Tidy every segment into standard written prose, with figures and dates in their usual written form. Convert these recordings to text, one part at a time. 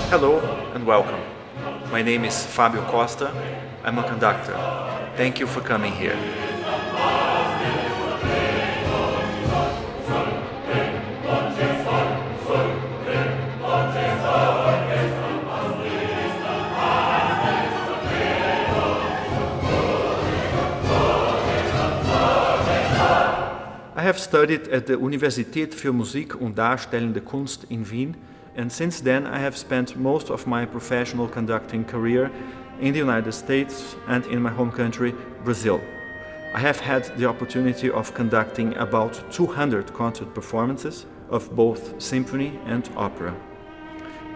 Hello and welcome. My name is Fabio Costa. I'm a conductor. Thank you for coming here. I have studied at the Universität für Musik und Darstellende Kunst in Wien, and since then I have spent most of my professional conducting career in the United States and in my home country, Brazil. I have had the opportunity of conducting about 200 concert performances of both symphony and opera.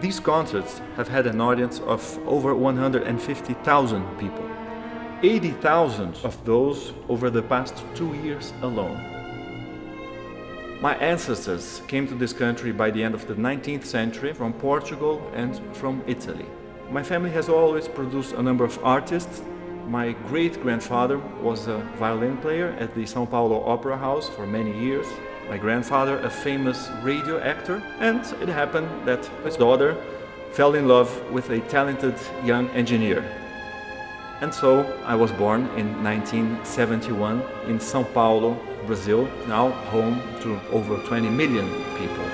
These concerts have had an audience of over 150,000 people, 80,000 of those over the past 2 years alone. My ancestors came to this country by the end of the 19th century from Portugal and from Italy. My family has always produced a number of artists. My great-grandfather was a violin player at the São Paulo Opera House for many years. My grandfather, a famous radio actor, and it happened that his daughter fell in love with a talented young engineer. And so I was born in 1971 in São Paulo, Brazil, now home to over 20 million people.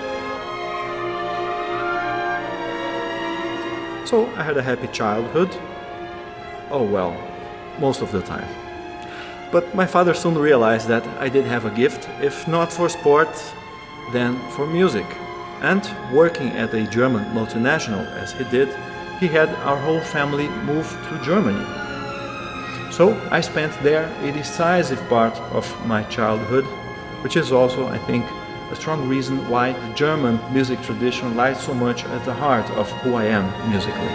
So I had a happy childhood. Oh well, most of the time. But my father soon realized that I did have a gift, if not for sport, then for music. And working at a German multinational as he did, he had our whole family move to Germany. So I spent there a decisive part of my childhood, which is also, I think, a strong reason why the German music tradition lies so much at the heart of who I am musically.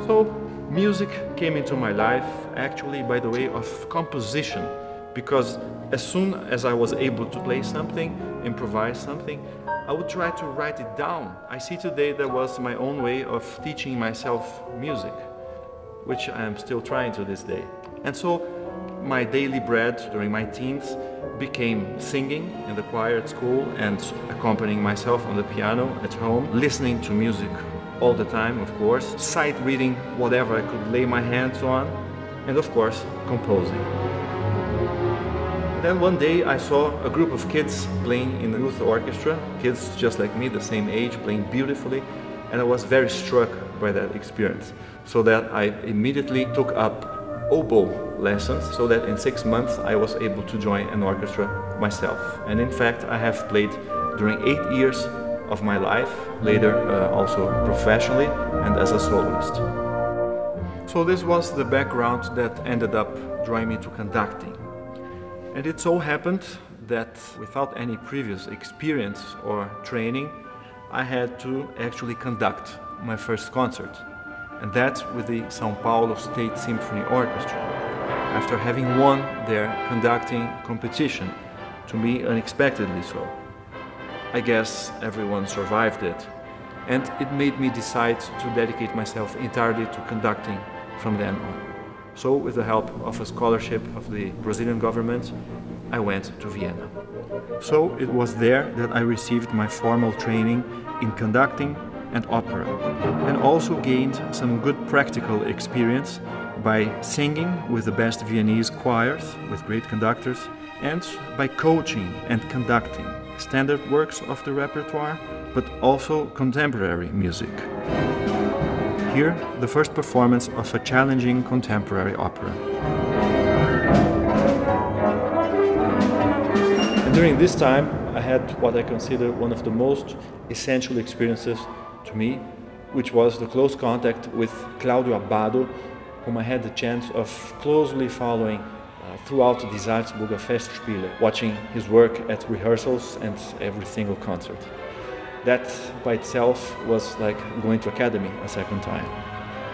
So, music came into my life actually by the way of composition, because as soon as I was able to play something, improvise something, I would try to write it down. I see today that was my own way of teaching myself music, which I am still trying to this day. And so my daily bread during my teens became singing in the choir at school and accompanying myself on the piano at home, listening to music all the time, of course, sight reading whatever I could lay my hands on, and of course, composing. Then one day I saw a group of kids playing in the youth orchestra, kids just like me, the same age, playing beautifully, and I was very struck by that experience, so that I immediately took up oboe lessons, so that in 6 months I was able to join an orchestra myself. And in fact, I have played during 8 years of my life, later also professionally and as a soloist. So this was the background that ended up drawing me to conducting. And it so happened that without any previous experience or training, I had to actually conduct my first concert, and that with the São Paulo State Symphony Orchestra, after having won their conducting competition, to me unexpectedly so. I guess everyone survived it, and it made me decide to dedicate myself entirely to conducting from then on. So, with the help of a scholarship of the Brazilian government, I went to Vienna. So it was there that I received my formal training in conducting and opera, and also gained some good practical experience by singing with the best Viennese choirs, with great conductors, and by coaching and conducting standard works of the repertoire, but also contemporary music. Here, the first performance of a challenging contemporary opera. And during this time, I had what I consider one of the most essential experiences to me, which was the close contact with Claudio Abbado, whom I had the chance of closely following throughout the Salzburger Festspiele, watching his work at rehearsals and every single concert. That by itself was like going to academy a second time.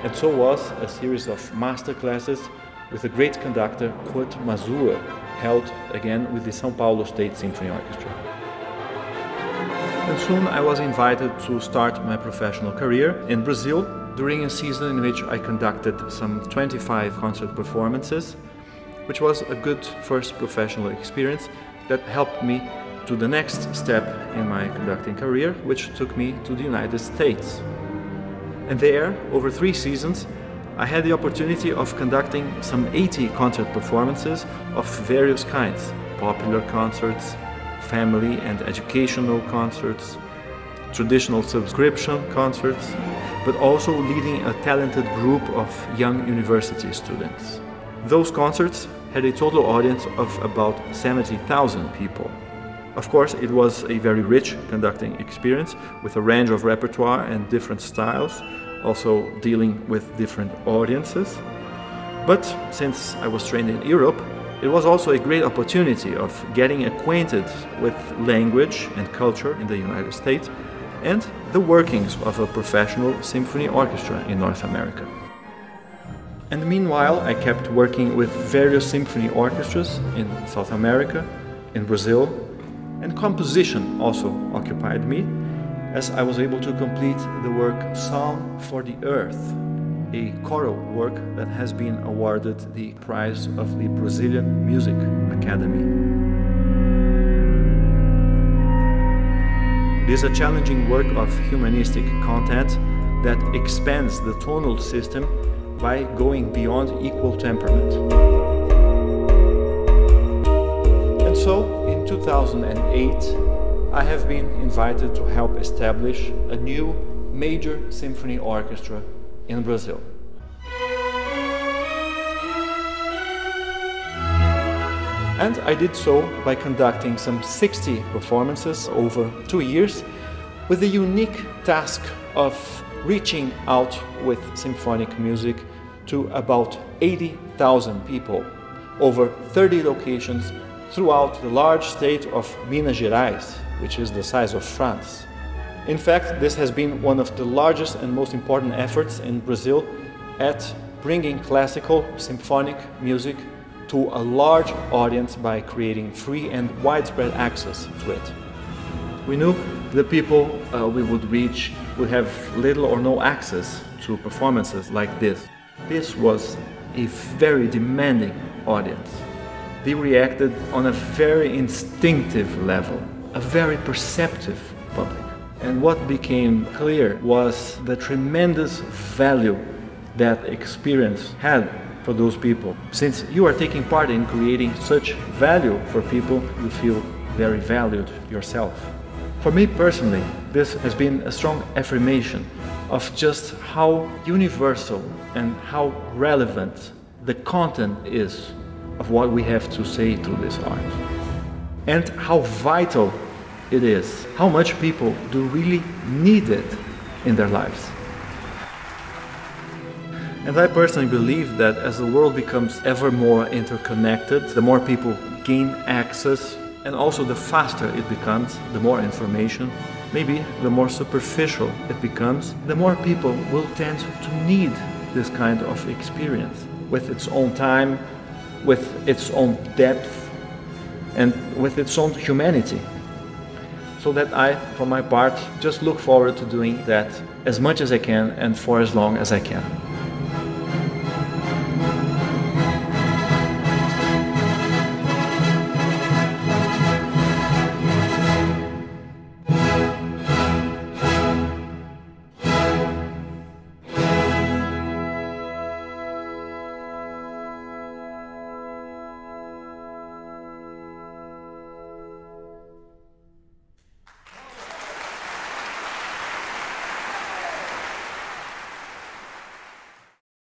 And so was a series of master classes with the great conductor Kurt Masur, held again with the São Paulo State Symphony Orchestra. And soon I was invited to start my professional career in Brazil during a season in which I conducted some 25 concert performances, which was a good first professional experience that helped me to the next step in my conducting career, which took me to the United States. And there, over 3 seasons, I had the opportunity of conducting some 80 concert performances of various kinds: popular concerts, family and educational concerts, traditional subscription concerts, but also leading a talented group of young university students. Those concerts had a total audience of about 70,000 people. Of course, it was a very rich conducting experience with a range of repertoire and different styles, also dealing with different audiences. But since I was trained in Europe, it was also a great opportunity of getting acquainted with language and culture in the United States and the workings of a professional symphony orchestra in North America. And meanwhile, I kept working with various symphony orchestras in South America, in Brazil, and composition also occupied me, as I was able to complete the work Song for the Earth, a choral work that has been awarded the prize of the Brazilian Music Academy. It is a challenging work of humanistic content that expands the tonal system by going beyond equal temperament. And so, in 2008, I have been invited to help establish a new major symphony orchestra in Brazil. And I did so by conducting some 60 performances over 2 years with the unique task of reaching out with symphonic music to about 80,000 people over 30 locations throughout the large state of Minas Gerais, which is the size of France. In fact, this has been one of the largest and most important efforts in Brazil at bringing classical symphonic music to a large audience by creating free and widespread access to it. We knew the people we would reach would have little or no access to performances like this. This was a very demanding audience. They reacted on a very instinctive level, a very perceptive public. And what became clear was the tremendous value that experience had for those people. Since you are taking part in creating such value for people, you feel very valued yourself. For me personally, this has been a strong affirmation of just how universal and how relevant the content is of what we have to say through this art. And how vital it is, how much people do really need it in their lives. And I personally believe that as the world becomes ever more interconnected, the more people gain access, and also the faster it becomes, the more information, maybe the more superficial it becomes, the more people will tend to need this kind of experience with its own time, with its own depth, and with its own humanity. So that I, for my part, just look forward to doing that as much as I can and for as long as I can.